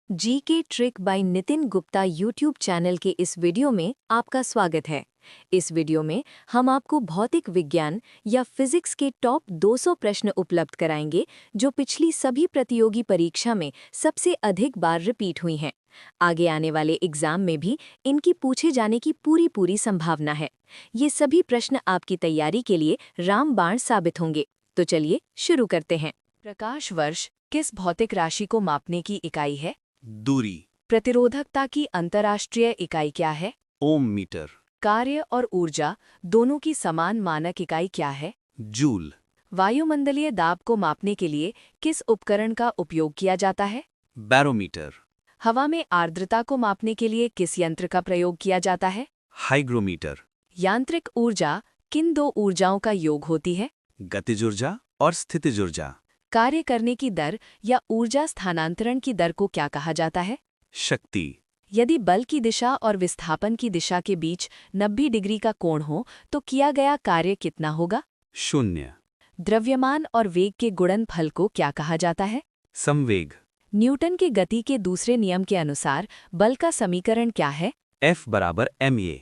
GK trick bye Nitin Gupta YouTube channel के इस video में आपका स्वागत है। इस वीडियो में हम आपको भौतिक विज्ञान या फिजिक्स के टॉप 200 प्रश्न उपलब्ध कराएंगे जो पिछली सभी प्रतियोगी परीक्षा में सबसे अधिक बार रिपीट हुई हैं। आगे आने वाले एग्जाम में भी इनकी पूछे जाने की पूरी संभावना है। ये सभी प्रश्न आपकी तैयारी के लिए रामबाण साबित होंगे। तो चलिए शुरू करते हैं। प्रकाश वर्ष किस भौतिक राशि को मापने की इकाई है? दूरी। प्रतिरोधकता की अंतर्राष्ट्रीय इकाई क्या है? ओम मीटर। कार्य और ऊर्जा दोनों की समान मानक इकाई क्या है? जूल। वायुमंडलीय दाब को मापने के लिए किस उपकरण का उपयोग किया जाता है? बैरोमीटर। हवा में आर्द्रता को मापने के लिए किस यंत्र का प्रयोग किया जाता है? हाइग्रोमीटर। यांत्रिक ऊर्जा किन दो ऊर्जाओं का योग होती है? गतिज ऊर्जा और स्थितिज ऊर्जा। कार्य करने की दर या ऊर्जा स्थानांतरण की दर को क्या कहा जाता है? शक्ति। यदि बल की दिशा और विस्थापन की दिशा के बीच 90 डिग्री का कोण हो तो किया गया कार्य कितना होगा? शून्य। द्रव्यमान और वेग के गुणनफल को क्या कहा जाता है? संवेग। न्यूटन के गति के दूसरे नियम के अनुसार बल का समीकरण क्या है? F बराबर ma।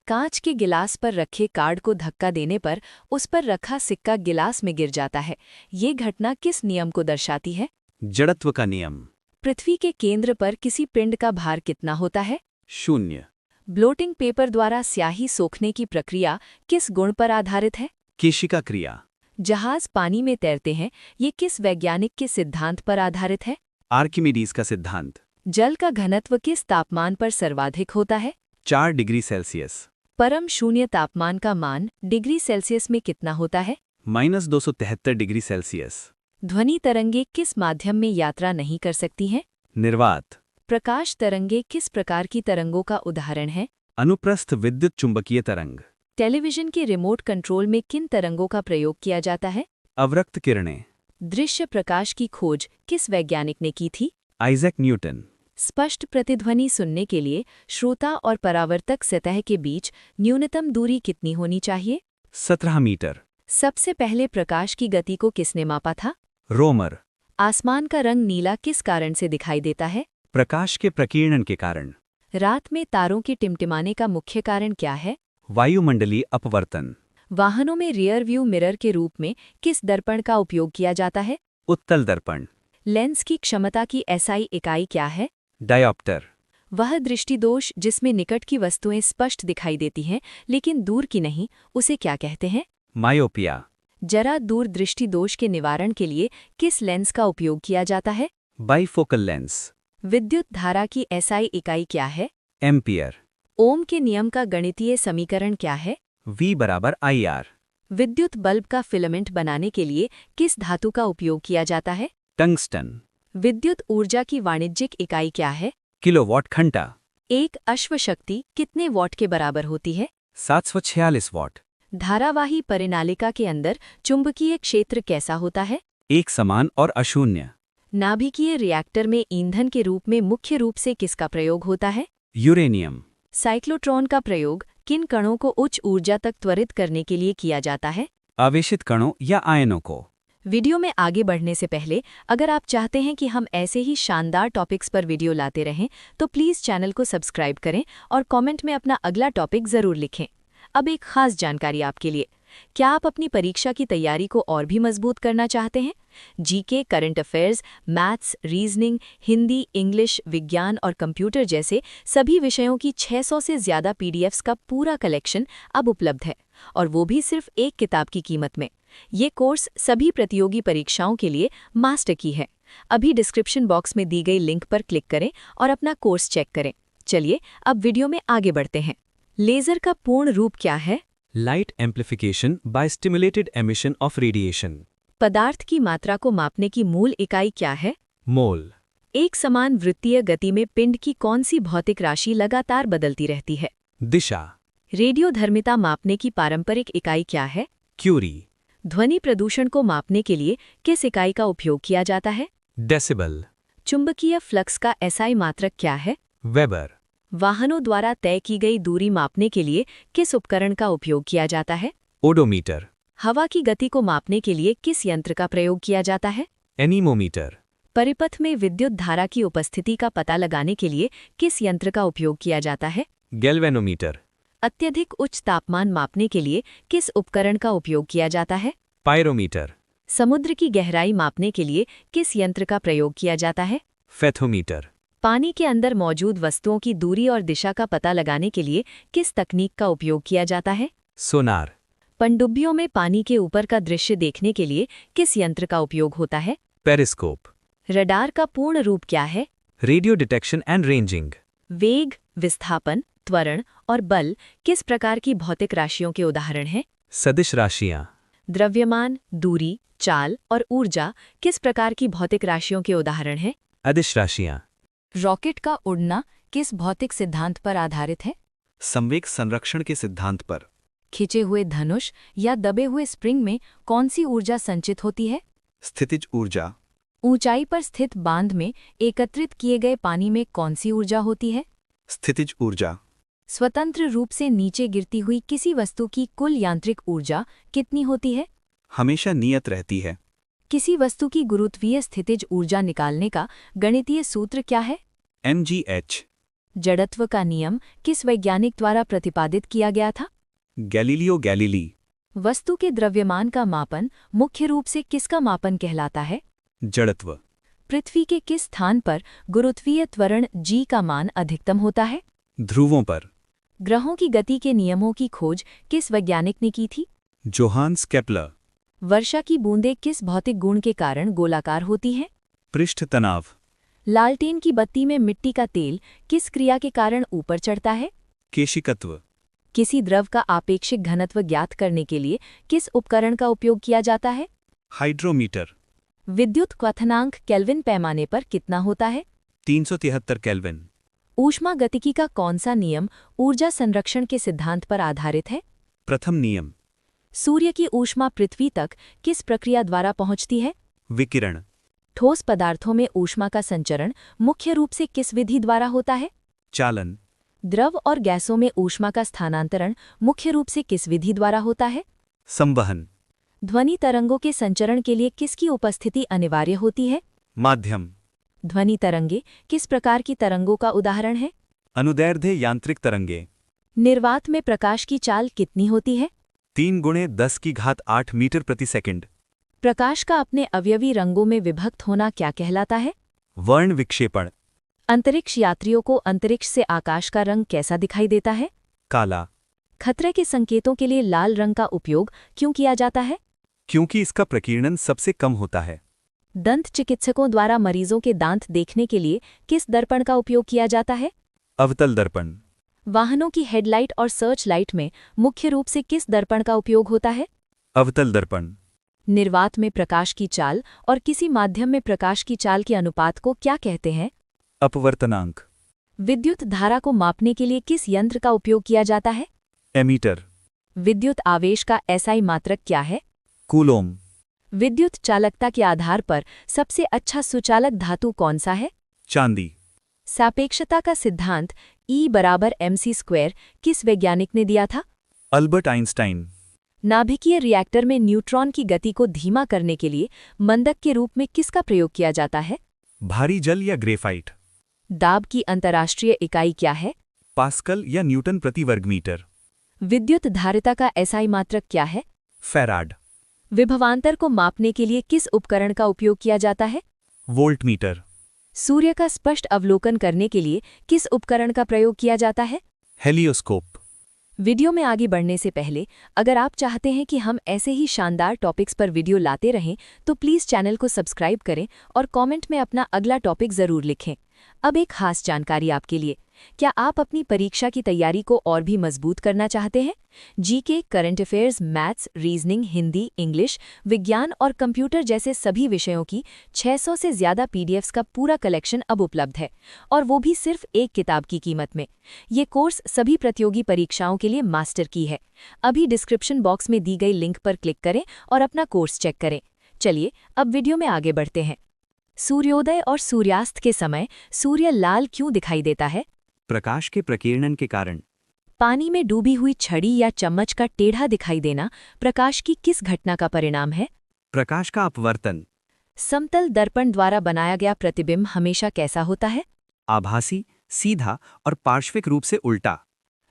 कांच के गिलास पर रखे कार्ड को धक्का देने पर उस पर रखा सिक्का गिलास में गिर जाता है। ये घटना किस नियम को दर्शाती है? जड़त्व का नियम। पृथ्वी के केंद्र पर किसी पिंड का भार कितना होता है? शून्य। ब्लोटिंग पेपर द्वारा स्याही सोखने की प्रक्रिया किस गुण पर आधारित है? केशिका क्रिया। जहाज पानी में तैरते हैं, ये किस वैज्ञानिक के सिद्धांत पर आधारित है? आर्किमिडीज का सिद्धांत। जल का घनत्व किस तापमान पर सर्वाधिक होता है? 4 डिग्री सेल्सियस। परम शून्य तापमान का मान डिग्री सेल्सियस में कितना होता है? -273 डिग्री सेल्सियस। ध्वनि तरंगे किस माध्यम में यात्रा नहीं कर सकती हैं? निर्वात। प्रकाश तरंगे किस प्रकार की तरंगों का उदाहरण है? अनुप्रस्थ विद्युत चुंबकीय तरंग। टेलीविजन के रिमोट कंट्रोल में किन तरंगों का प्रयोग किया जाता है? अवरक्त किरणें। दृश्य प्रकाश की खोज किस वैज्ञानिक ने की थी? Isaac Newton. स्पष्ट प्रतिध्वनि सुनने के लिए श्रोता और परावर्तक सतह के बीच न्यूनतम दूरी कितनी होनी चाहिए? 17 मीटर। सबसे पहले प्रकाश की गति को किसने मापा था? रोमर। आसमान का रंग नीला किस कारण से दिखाई देता है? प्रकाश के प्रकीर्णन के कारण। रात में तारों के टिमटिमाने का मुख्य कारण क्या है? वायुमंडलीय अपवर्तन। वाहनों में रियर व्यू मिरर के रूप में किस दर्पण का उपयोग किया जाता है? उत्तल दर्पण। लेंस की क्षमता की एसआई इकाई क्या है? डायोप्टर। वह दृष्टिदोष जिसमें निकट की वस्तुएं स्पष्ट दिखाई देती हैं लेकिन दूर की नहीं, उसे क्या कहते हैं? मायोपिया। जरा दूर दृष्टिदोष के निवारण के लिए किस लेंस का उपयोग किया जाता है? Bifocal lens. विद्युत धारा की एसआई इकाई क्या है? एम्पियर। ओम के नियम का गणितीय समीकरण क्या है? V बराबर IR। विद्युत बल्ब का फिलामेंट बनाने के लिए किस धातु का उपयोग किया जाता है? टंगस्टन। विद्युत ऊर्जा की वाणिज्यिक इकाई क्या है? किलोवाट घंटा। एक अश्वशक्ति कितने वॉट के बराबर होती है? 746 वॉट। धारावाही परिनालिका के अंदर चुंबकीय क्षेत्र कैसा होता है? एक समान और अशून्य। नाभिकीय रिएक्टर में ईंधन के रूप में मुख्य रूप से किसका प्रयोग होता है? यूरेनियम। साइक्लोट्रॉन का प्रयोग किन कणों को उच्च ऊर्जा तक त्वरित करने के लिए किया जाता है? आवेशित कणों या आयनों को। वीडियो में आगे बढ़ने से पहले अगर आप चाहते हैं कि हम ऐसे ही शानदार टॉपिक्स पर वीडियो लाते रहें तो प्लीज़ चैनल को सब्सक्राइब करें और कमेंट में अपना अगला टॉपिक ज़रूर लिखें। अब एक खास जानकारी आपके लिए, क्या आप अपनी परीक्षा की तैयारी को और भी मजबूत करना चाहते हैं? GK, current affairs, maths, reasoning, Hindi, English, विज्ञान और कंप्यूटर जैसे सभी विषयों की 600 से ज़्यादा पीडीएफ्स का पूरा कलेक्शन अब उपलब्ध है, और वो भी सिर्फ एक किताब की कीमत में। ये कोर्स सभी प्रतियोगी परीक्षाओं के लिए मास्टर की है। अभी डिस्क्रिप्शन बॉक्स में दी गई लिंक पर क्लिक करें और अपना कोर्स चेक करें। चलिए अब वीडियो में आगे बढ़ते हैं। लेज़र का पूर्ण रूप क्या है? Light amplification by stimulated emission of radiation. पदार्थ की मात्रा को मापने की मूल इकाई क्या है? मोल। एक समान वृत्तीय गति में पिंड की कौन सी भौतिक राशि लगातार बदलती रहती है? दिशा। रेडियोधर्मिता मापने की पारंपरिक इकाई क्या है? क्यूरी। ध्वनि प्रदूषण को मापने के लिए किस इकाई का उपयोग किया जाता है? डेसिबल। चुंबकीय फ्लक्स का एसआई मात्रक क्या है? वेबर। वाहनों द्वारा तय की गई दूरी मापने के लिए किस उपकरण का उपयोग किया जाता है? ओडोमीटर। हवा की गति को मापने के लिए किस यंत्र का प्रयोग किया जाता है? एनीमोमीटर। परिपथ में विद्युत धारा की उपस्थिति का पता लगाने के लिए किस यंत्र का उपयोग किया जाता है? गैल्वेनोमीटर। अत्यधिक उच्च तापमान मापने के लिए किस उपकरण का उपयोग किया जाता है? पायरोमीटर। समुद्र की गहराई मापने के लिए किस यंत्र का प्रयोग किया जाता है? फेथोमीटर। पानी के अंदर मौजूद वस्तुओं की दूरी और दिशा का पता लगाने के लिए किस तकनीक का उपयोग किया जाता है? सोनार। पनडुब्बियों में पानी के ऊपर का दृश्य देखने के लिए किस यंत्र का उपयोग होता है? पेरिस्कोप। रडार का पूर्ण रूप क्या है? Radio detection and ranging. वेग, विस्थापन, त्वरण और बल किस प्रकार की भौतिक राशियों के उदाहरण हैं? सदिश राशियां। द्रव्यमान, दूरी, चाल और ऊर्जा किस प्रकार की भौतिक राशियों के उदाहरण हैं? अदिश राशियां। रॉकेट का उड़ना किस भौतिक सिद्धांत पर आधारित है? संवेग संरक्षण के सिद्धांत पर। खिंचे हुए धनुष या दबे हुए स्प्रिंग में कौन सी ऊर्जा संचित होती है? स्थितिज ऊर्जा। ऊंचाई पर स्थित बांध में एकत्रित किए गए पानी में कौन सी ऊर्जा होती है? स्थितिज ऊर्जा। स्वतंत्र रूप से नीचे गिरती हुई किसी वस्तु की कुल यांत्रिक ऊर्जा कितनी होती है? हमेशा नियत रहती है। किसी वस्तु की गुरुत्वीय स्थितिज ऊर्जा निकालने का गणितीय सूत्र क्या है? mgh। जड़त्व का नियम किस वैज्ञानिक द्वारा प्रतिपादित किया गया था? Galileo Galilei. वस्तु के द्रव्यमान का मापन मुख्य रूप से किसका मापन कहलाता है? जड़त्व। पृथ्वी के किस स्थान पर गुरुत्वीय त्वरण g का मान अधिकतम होता है? ध्रुवों पर। ग्रहों की गति के नियमों की खोज किस वैज्ञानिक ने की थी? Johannes Kepler. वर्षा की बूंदें किस भौतिक गुण के कारण गोलाकार होती हैं? पृष्ठ तनाव। लालटेन की बत्ती में मिट्टी का तेल किस क्रिया के कारण ऊपर चढ़ता है? केशिकत्व। किसी द्रव का आपेक्षिक घनत्व ज्ञात करने के लिए किस उपकरण का उपयोग किया जाता है? हाइड्रोमीटर। विद्युत क्वथनांक केल्विन पैमाने पर कितना होता है? 373 केल्विन। ऊष्मागतिकी का कौन सा नियम ऊर्जा संरक्षण के सिद्धांत पर आधारित है? प्रथम नियम। सूर्य की ऊष्मा पृथ्वी तक किस प्रक्रिया द्वारा पहुंचती है? विकिरण। ठोस पदार्थों में ऊष्मा का संचरण मुख्य रूप से किस विधि द्वारा होता है? चालन। द्रव और गैसों में ऊष्मा का स्थानांतरण मुख्य रूप से किस विधि द्वारा होता है? संवहन। ध्वनि तरंगों के संचरण के लिए किसकी उपस्थिति अनिवार्य होती है? माध्यम। ध्वनि तरंगे किस प्रकार की तरंगों का उदाहरण है? अनुदैर्ध्य यांत्रिक तरंगे। निर्वात में प्रकाश की चाल कितनी होती है? 3 × 10⁸ मीटर प्रति सेकंड। प्रकाश का अपने अवयवी रंगों में विभक्त होना क्या कहलाता है? वर्ण विक्षेपण। अंतरिक्ष यात्रियों को अंतरिक्ष से आकाश का रंग कैसा दिखाई देता है? काला। खतरे के संकेतों के लिए लाल रंग का उपयोग क्यों किया जाता है? क्योंकि इसका प्रकीर्णन सबसे कम होता है। दंत चिकित्सकों द्वारा मरीजों के दांत देखने के लिए किस दर्पण का उपयोग किया जाता है? अवतल दर्पण। वाहनों की हेडलाइट और सर्च लाइट में मुख्य रूप से किस दर्पण का उपयोग होता है? अवतल दर्पण। निर्वात में प्रकाश की चाल और किसी माध्यम में प्रकाश की चाल के अनुपात को क्या कहते हैं? अपवर्तनांक। विद्युत धारा को मापने के लिए किस यंत्र का उपयोग किया जाता है? एमीटर। विद्युत आवेश का एसआई मात्रक क्या है? कूलोम। विद्युत चालकता के आधार पर सबसे अच्छा सुचालक धातु कौन सा है? चांदी। सापेक्षता का सिद्धांत E = mc² किस वैज्ञानिक ने दिया था? Albert Einstein. नाभिकीय रिएक्टर में न्यूट्रॉन की गति को धीमा करने के लिए मंदक के रूप में किसका प्रयोग किया जाता है? भारी जल या ग्रेफाइट। दाब की अंतर्राष्ट्रीय इकाई क्या है? पास्कल या न्यूटन प्रति वर्ग मीटर। विद्युत धारिता का एसआई मात्रक क्या है? फैराड। विभवांतर को मापने के लिए किस उपकरण का उपयोग किया जाता है? वोल्टमीटर। सूर्य का स्पष्ट अवलोकन करने के लिए किस उपकरण का प्रयोग किया जाता है? हेलियोस्कोप। वीडियो में आगे बढ़ने से पहले अगर आप चाहते हैं कि हम ऐसे ही शानदार टॉपिक्स पर वीडियो लाते रहें तो प्लीज़ चैनल को सब्सक्राइब करें और कमेंट में अपना अगला टॉपिक ज़रूर लिखें। अब एक खास जानकारी आपके लिए, क्या आप अपनी परीक्षा की तैयारी को और भी मजबूत करना चाहते हैं? GK, current affairs, maths, reasoning, Hindi, English, विज्ञान और कंप्यूटर जैसे सभी विषयों की 600 से ज़्यादा पीडीएफ्स का पूरा कलेक्शन अब उपलब्ध है, और वो भी सिर्फ एक किताब की कीमत में। ये कोर्स सभी प्रतियोगी परीक्षाओं के लिए मास्टर की है। अभी डिस्क्रिप्शन बॉक्स में दी गई लिंक पर क्लिक करें और अपना कोर्स चेक करें। चलिए अब वीडियो में आगे बढ़ते हैं। सूर्योदय और सूर्यास्त के समय सूर्य लाल क्यों दिखाई देता है? प्रकाश के प्रकीर्णन के कारण। पानी में डूबी हुई छड़ी या चम्मच का टेढ़ा दिखाई देना प्रकाश की किस घटना का परिणाम है? प्रकाश का अपवर्तन। समतल दर्पण द्वारा बनाया गया प्रतिबिंब हमेशा कैसा होता है? आभासी, सीधा और पार्श्विक रूप से उल्टा।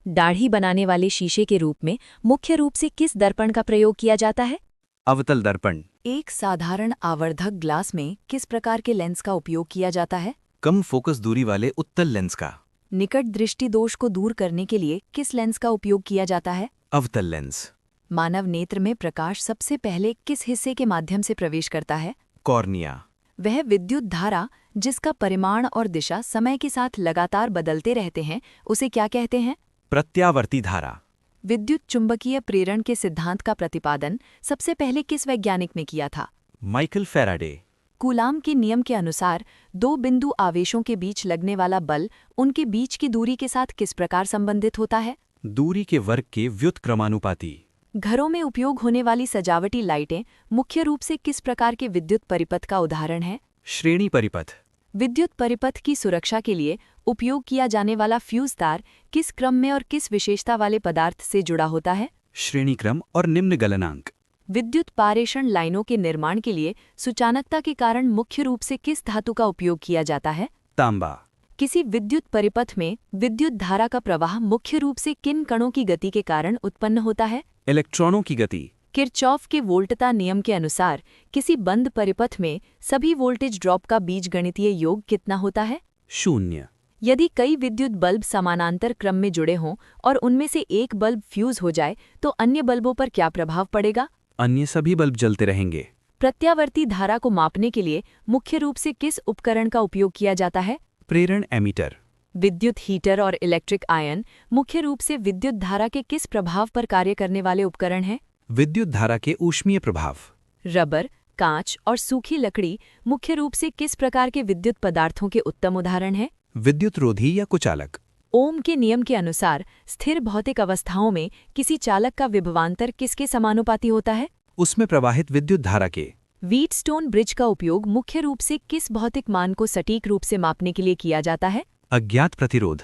दाढ़ी बनाने वाले शीशे के रूप में मुख्य रूप से किस दर्पण का प्रयोग किया जाता है? अवतल दर्पण। एक साधारण आवर्धक ग्लास में किस प्रकार के लेंस का उपयोग किया जाता है? कम फोकस दूरी वाले उत्तल लेंस का। निकट दृष्टि दोष को दूर करने के लिए किस लेंस का उपयोग किया जाता है? अवतल लेंस। मानव नेत्र में प्रकाश सबसे पहले किस हिस्से के माध्यम से प्रवेश करता है? कॉर्निया। वह विद्युत धारा जिसका परिमाण और दिशा समय के साथ लगातार बदलते रहते हैं, उसे क्या कहते हैं? प्रत्यावर्ती धारा। विद्युत चुंबकीय प्रेरण के सिद्धांत का प्रतिपादन सबसे पहले किस वैज्ञानिक ने किया था? Michael Faraday. कूलाम के नियम के अनुसार दो बिंदु आवेशों के बीच लगने वाला बल उनके बीच की दूरी के साथ किस प्रकार संबंधित होता है? दूरी के वर्ग के व्युत्क्रमानुपाती। घरों में उपयोग होने वाली सजावटी लाइटें मुख्य रूप से किस प्रकार के विद्युत परिपथ का उदाहरण है? श्रेणी परिपथ। विद्युत परिपथ की सुरक्षा के लिए उपयोग किया जाने वाला फ्यूज तार किस क्रम में और किस विशेषता वाले पदार्थ से जुड़ा होता है? श्रेणी क्रम और निम्न गलनांक। विद्युत पारेषण लाइनों के निर्माण के लिए सुचानकता के कारण मुख्य रूप से किस धातु का उपयोग किया जाता है? तांबा। किसी विद्युत परिपथ में विद्युत धारा का प्रवाह मुख्य रूप से किन कणों की गति के कारण उत्पन्न होता है? इलेक्ट्रॉनों की गति। किरचॉफ के वोल्टता नियम के अनुसार किसी बंद परिपथ में सभी वोल्टेज ड्रॉप का बीजगणितीय योग कितना होता है? 0। यदि कई विद्युत बल्ब समानांतर क्रम में जुड़े हों और उनमें से एक बल्ब फ्यूज हो जाए तो अन्य बल्बों पर क्या प्रभाव पड़ेगा? अन्य सभी बल्ब जलते रहेंगे। प्रत्यावर्ती धारा को मापने के लिए मुख्य रूप से किस उपकरण का उपयोग किया जाता है? प्रेरण एमीटर। विद्युत हीटर और इलेक्ट्रिक आयन मुख्य रूप से विद्युत धारा के किस प्रभाव पर कार्य करने वाले उपकरण हैं? विद्युत धारा के ऊष्मीय प्रभाव। रबर, कांच और सूखी लकड़ी मुख्य रूप से किस प्रकार के विद्युत पदार्थों के उत्तम उदाहरण हैं? विद्युत रोधी या कुचालक। ओम के नियम के अनुसार स्थिर भौतिक अवस्थाओं में किसी चालक का विभवांतर किसके समानुपाती होता है? उसमें प्रवाहित विद्युत धारा के। व्हीटस्टोन ब्रिज का उपयोग मुख्य रूप से किस भौतिक मान को सटीक रूप से मापने के लिए किया जाता है? अज्ञात प्रतिरोध।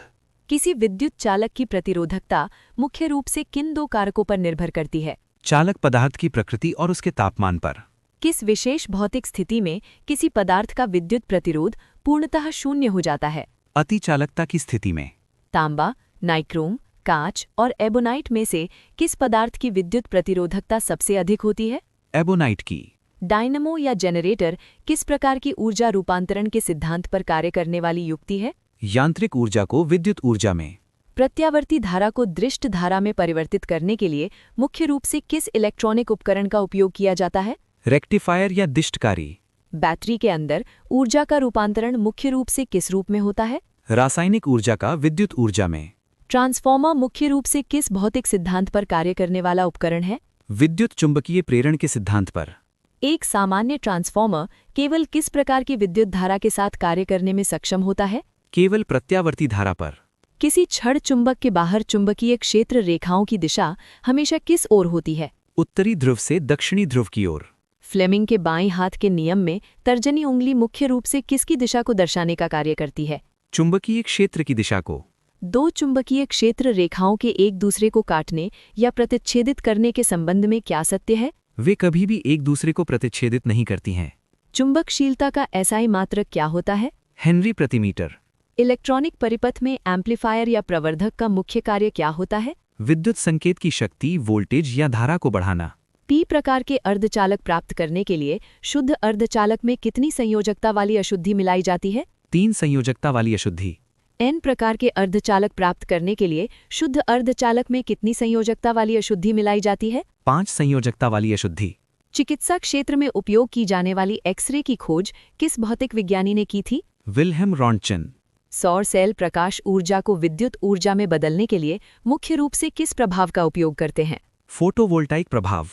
किसी विद्युत चालक की प्रतिरोधकता मुख्य रूप से किन दो कारकों पर निर्भर करती है? चालक पदार्थ की प्रकृति और उसके तापमान पर। किस विशेष भौतिक स्थिति में किसी पदार्थ का विद्युत प्रतिरोध पूर्णतः शून्य हो जाता है? अति चालकता की स्थिति में। तांबा, नाइक्रोम, कांच और एबोनाइट में से किस पदार्थ की विद्युत प्रतिरोधकता सबसे अधिक होती है? एबोनाइट की। डायनमो या जनरेटर किस प्रकार की ऊर्जा रूपांतरण के सिद्धांत पर कार्य करने वाली युक्ति है? यांत्रिक ऊर्जा को विद्युत ऊर्जा में। प्रत्यावर्ती धारा को दृष्ट धारा में परिवर्तित करने के लिए मुख्य रूप से किस इलेक्ट्रॉनिक उपकरण का उपयोग किया जाता है? रेक्टिफायर या दिष्टकारी। बैटरी के अंदर ऊर्जा का रूपांतरण मुख्य रूप से किस रूप में होता है? रासायनिक ऊर्जा का विद्युत ऊर्जा में। ट्रांसफॉर्मर मुख्य रूप से किस भौतिक सिद्धांत पर कार्य करने वाला उपकरण है? विद्युत चुंबकीय प्रेरण के सिद्धांत पर। एक सामान्य ट्रांसफॉर्मर केवल किस प्रकार की विद्युत धारा के साथ कार्य करने में सक्षम होता है? केवल प्रत्यावर्ती धारा पर। किसी छड़ चुंबक के बाहर चुंबकीय क्षेत्र रेखाओं की दिशा हमेशा किस ओर होती है? उत्तरी ध्रुव से दक्षिणी ध्रुव की ओर। फ्लेमिंग के बाएं हाथ के नियम में तर्जनी उंगली मुख्य रूप से किसकी दिशा को दर्शाने का कार्य करती है? चुंबकीय क्षेत्र की दिशा को। दो चुंबकीय क्षेत्र रेखाओं के एक दूसरे को काटने या प्रतिच्छेदित करने के संबंध में क्या सत्य है? वे कभी भी एक दूसरे को प्रतिच्छेदित नहीं करती हैं। चुंबकशीलता का एसआई मात्रक क्या होता है? हेनरी प्रति मीटर। इलेक्ट्रॉनिक परिपथ में एम्पलीफायर या प्रवर्धक का मुख्य कार्य क्या होता है? विद्युत संकेत की शक्ति, वोल्टेज या धारा को बढ़ाना। पी प्रकार के अर्धचालक प्राप्त करने के लिए शुद्ध अर्धचालक में कितनी संयोजकता वाली अशुद्धि मिलाई जाती है? 3 संयोजकता वाली अशुद्धि। एन प्रकार के अर्धचालक प्राप्त करने के लिए शुद्ध अर्धचालक में कितनी संयोजकता वाली अशुद्धि मिलाई जाती है? 5 संयोजकता वाली अशुद्धि। चिकित्सा क्षेत्र में उपयोग की जाने वाली एक्सरे की खोज किस भौतिक विज्ञानी ने की थी? Wilhelm Röntgen. सौर सेल प्रकाश ऊर्जा को विद्युत ऊर्जा में बदलने के लिए मुख्य रूप से किस प्रभाव का उपयोग करते हैं? फोटोवोल्टाइक प्रभाव।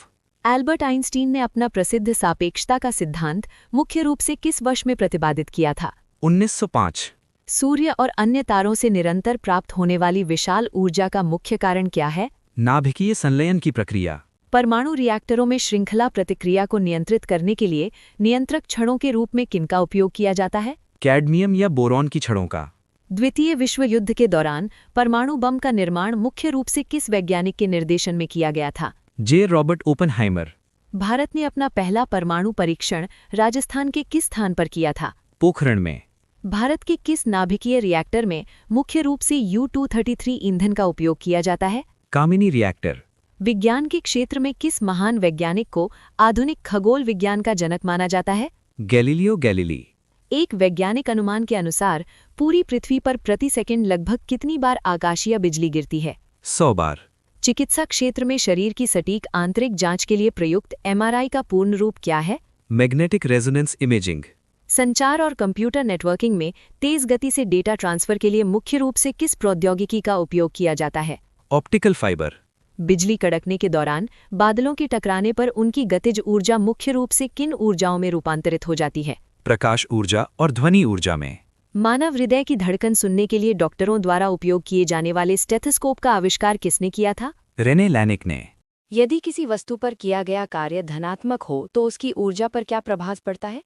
एल्बर्ट आइंस्टीन ने अपना प्रसिद्ध सापेक्षता का सिद्धांत मुख्य रूप से किस वर्ष में प्रतिपादित किया था? 1905। सूर्य और अन्य तारों से निरंतर प्राप्त होने वाली विशाल ऊर्जा का मुख्य कारण क्या है? नाभिकीय संलयन की प्रक्रिया। परमाणु रिएक्टरों में श्रृंखला प्रतिक्रिया को नियंत्रित करने के लिए नियंत्रक छड़ों के रूप में किनका उपयोग किया जाता है? कैडमियम या बोरॉन की छड़ों का। द्वितीय विश्व युद्ध के दौरान परमाणु बम का निर्माण मुख्य रूप से किस वैज्ञानिक के निर्देशन में किया गया था? जे. Robert Oppenheimer. भारत ने अपना पहला परमाणु परीक्षण राजस्थान के किस स्थान पर किया था? पोखरण में। भारत के किस नाभिकीय रिएक्टर में मुख्य रूप से U-233 ईंधन का उपयोग किया जाता है? कामिनी रिएक्टर। विज्ञान के क्षेत्र में किस महान वैज्ञानिक को आधुनिक खगोल विज्ञान का जनक माना जाता है? Galileo Galilei. एक वैज्ञानिक अनुमान के अनुसार पूरी पृथ्वी पर प्रति सेकंड लगभग कितनी बार आकाशीय बिजली गिरती है? 100 बार। चिकित्सा क्षेत्र में शरीर की सटीक आंतरिक जांच के लिए प्रयुक्त MRI का पूर्ण रूप क्या है? Magnetic resonance imaging. संचार और कंप्यूटर नेटवर्किंग में तेज गति से डेटा ट्रांसफर के लिए मुख्य रूप से किस प्रौद्योगिकी का उपयोग किया जाता है? Optical fibre. बिजली कड़कने के दौरान बादलों के टकराने पर उनकी गतिज ऊर्जा मुख्य रूप से किन ऊर्जाओं में रूपांतरित हो जाती है? प्रकाश ऊर्जा और ध्वनि ऊर्जा में। मानव हृदय की धड़कन सुनने के लिए डॉक्टरों द्वारा उपयोग किए जाने वाले स्टेथोस्कोप का आविष्कार किसने किया था? रेने लैनिक ने। यदि किसी वस्तु पर किया गया कार्य धनात्मक हो तो उसकी ऊर्जा पर क्या प्रभाव पड़ता है?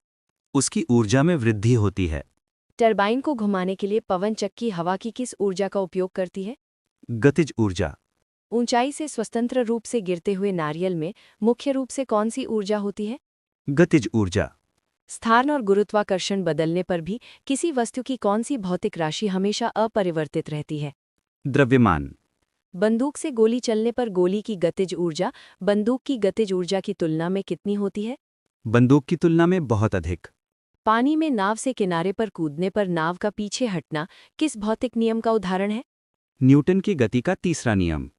उसकी ऊर्जा में वृद्धि होती है। टरबाइन को घुमाने के लिए पवन चक्की हवा की किस ऊर्जा का उपयोग करती है? गतिज ऊर्जा। ऊंचाई से स्वतंत्र रूप से गिरते हुए नारियल में मुख्य रूप से कौन सी ऊर्जा होती है? गतिज ऊर्जा। स्थान और गुरुत्वाकर्षण बदलने पर भी किसी वस्तु की कौन सी भौतिक राशि हमेशा अपरिवर्तित रहती है? द्रव्यमान। बंदूक से गोली चलने पर गोली की गतिज ऊर्जा बंदूक की गतिज ऊर्जा की तुलना में कितनी होती है? बंदूक की तुलना में बहुत अधिक। पानी में नाव से किनारे पर कूदने पर नाव का पीछे हटना किस भौतिक नियम का उदाहरण है? न्यूटन की गति का तीसरा नियम।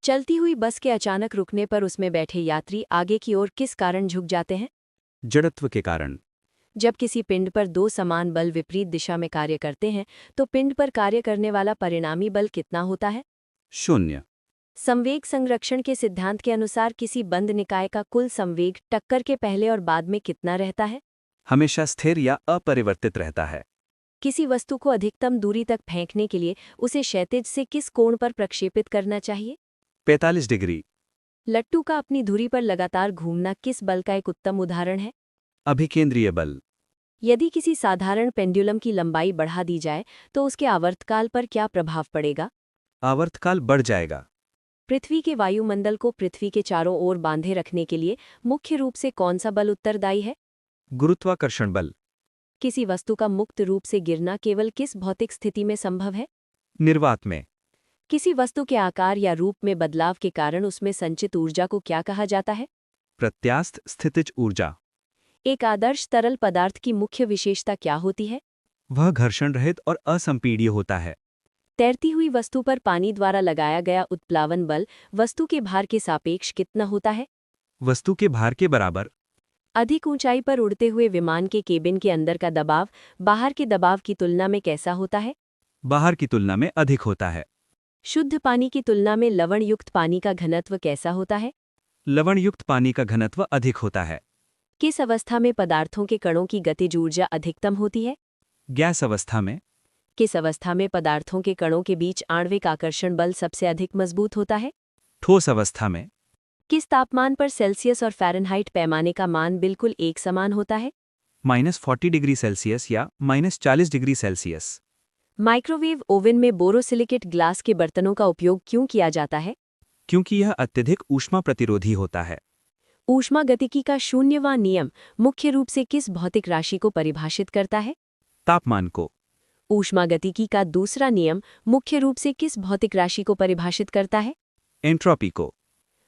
चलती हुई बस के अचानक रुकने पर उसमें बैठे यात्री आगे की ओर किस कारण झुक जाते हैं? जड़त्व के कारण। जब किसी पिंड पर दो समान बल विपरीत दिशा में कार्य करते हैं तो पिंड पर कार्य करने वाला परिणामी बल कितना होता है? 0। संवेग संरक्षण के सिद्धांत के अनुसार किसी बंद निकाय का कुल संवेग टक्कर के पहले और बाद में कितना रहता है? हमेशा स्थिर या अपरिवर्तित रहता है। किसी वस्तु को अधिकतम दूरी तक फेंकने के लिए उसे क्षैतिज से किस कोण पर प्रक्षेपित करना चाहिए? 45 डिग्री। लट्टू का अपनी धुरी पर लगातार घूमना किस बल का एक उत्तम उदाहरण है? अभिकेंद्रीय बल। यदि किसी साधारण पेंडुलम की लंबाई बढ़ा दी जाए तो उसके आवर्तकाल पर क्या प्रभाव पड़ेगा? आवर्तकाल बढ़ जाएगा। पृथ्वी के वायुमंडल को पृथ्वी के चारों ओर बांधे रखने के लिए मुख्य रूप से कौन सा बल उत्तरदायी है? गुरुत्वाकर्षण बल। किसी वस्तु का मुक्त रूप से गिरना केवल किस भौतिक स्थिति में संभव है? निर्वात में। किसी वस्तु के आकार या रूप में बदलाव के कारण उसमें संचित ऊर्जा को क्या कहा जाता है? प्रत्यास्थ स्थितिज ऊर्जा। एक आदर्श तरल पदार्थ की मुख्य विशेषता क्या होती है? वह घर्षण रहित और असंपीड्य होता है। तैरती हुई वस्तु पर पानी द्वारा लगाया गया उत्प्लावन बल वस्तु के भार के सापेक्ष कितना होता है? वस्तु के भार के बराबर। अधिक ऊंचाई पर उड़ते हुए विमान के केबिन के अंदर का दबाव बाहर के दबाव की तुलना में कैसा होता है? बाहर की तुलना में अधिक होता है। शुद्ध पानी की तुलना में लवण युक्त पानी का घनत्व कैसा होता है? लवण युक्त पानी का घनत्व अधिक होता है। किस अवस्था में पदार्थों के कणों की गतिज ऊर्जा अधिकतम होती है? गैस अवस्था में। किस अवस्था में पदार्थों के कणों के बीच आणविक आकर्षण बल सबसे अधिक मजबूत होता है? ठोस अवस्था में। किस तापमान पर सेल्सियस और फ़ारेनहाइट पैमाने का मान बिल्कुल एक समान होता है? -40 डिग्री सेल्सियस या -40 डिग्री सेल्सियस। माइक्रोवेव ओवन में बोरोसिलिकेट ग्लास के बर्तनों का उपयोग क्यों किया जाता है? क्योंकि यह अत्यधिक ऊष्मा प्रतिरोधी होता है। ऊष्मागतिकी का शून्यवां नियम मुख्य रूप से किस भौतिक राशि को परिभाषित करता है? तापमान को। ऊष्मागतिकी का दूसरा नियम मुख्य रूप से किस भौतिक राशि को परिभाषित करता है? एंट्रोपी को।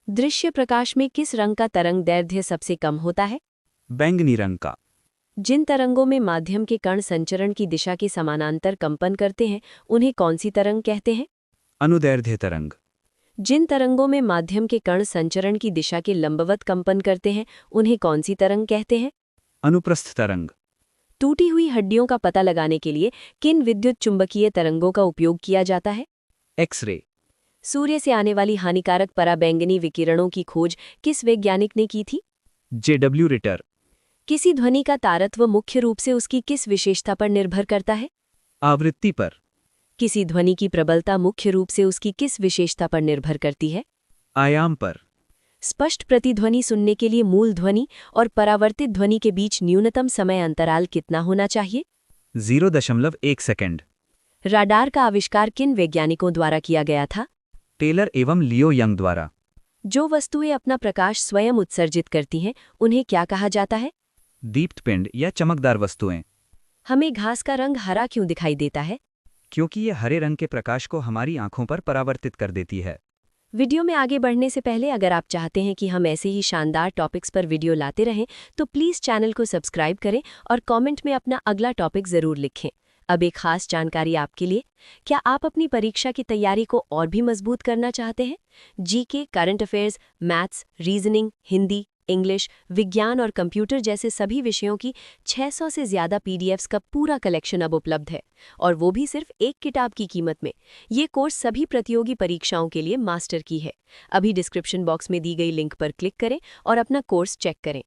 दृश्य प्रकाश में किस रंग का तरंग दैर्ध्य सबसे कम होता है? बैंगनी रंग का। जिन तरंगों में माध्यम के कण संचरण की दिशा के समानांतर कंपन करते हैं उन्हें कौन सी तरंग कहते हैं? अनुदैर्ध्य तरंग। जिन तरंगों में माध्यम के कण संचरण की दिशा के लंबवत कंपन करते हैं उन्हें कौन सी तरंग कहते हैं? अनुप्रस्थ तरंग। टूटी हुई हड्डियों का पता लगाने के लिए किन विद्युत चुंबकीय तरंगों का उपयोग किया जाता है? एक्स-रे। सूर्य से आने वाली हानिकारक पराबैंगनी विकिरणों की खोज किस वैज्ञानिक ने की थी? J.W. रिटर। किसी ध्वनि का तारत्व मुख्य रूप से उसकी किस विशेषता पर निर्भर करता है? आवृत्ति पर। किसी ध्वनि की प्रबलता मुख्य रूप से उसकी किस विशेषता पर निर्भर करती है? आयाम पर। स्पष्ट प्रतिध्वनि सुनने के लिए मूल ध्वनि और परावर्तित ध्वनि के बीच न्यूनतम समय अंतराल कितना होना चाहिए? 0.1 सेकंड। राडार का आविष्कार किन वैज्ञानिकों द्वारा किया गया था? टेलर एवं लियो यंग द्वारा। जो वस्तुएं अपना प्रकाश स्वयं उत्सर्जित करती हैं उन्हें क्या कहा जाता है? दीप्तपिंड या चमकदार वस्तुएं। हमें घास का रंग हरा क्यों दिखाई देता है? क्योंकि ये हरे रंग के प्रकाश को हमारी आंखों पर परावर्तित कर देती है। वीडियो में आगे बढ़ने से पहले अगर आप चाहते हैं कि हम ऐसे ही शानदार टॉपिक्स पर वीडियो लाते रहें तो प्लीज़ चैनल को सब्सक्राइब करें और कमेंट में अपना अगला टॉपिक ज़रूर लिखें। अब एक खास जानकारी आपके लिए, क्या आप अपनी परीक्षा की तैयारी को और भी मजबूत करना चाहते हैं? GK, current affairs, maths, reasoning, Hindi, English, विज्ञान और कंप्यूटर जैसे सभी विषयों की 600 से ज़्यादा पीडीएफ्स का पूरा कलेक्शन अब उपलब्ध है, और वो भी सिर्फ एक किताब की कीमत में। ये कोर्स सभी प्रतियोगी परीक्षाओं के लिए मास्टर की है। अभी डिस्क्रिप्शन बॉक्स में दी गई लिंक पर क्लिक करें और अपना कोर्स चेक करें।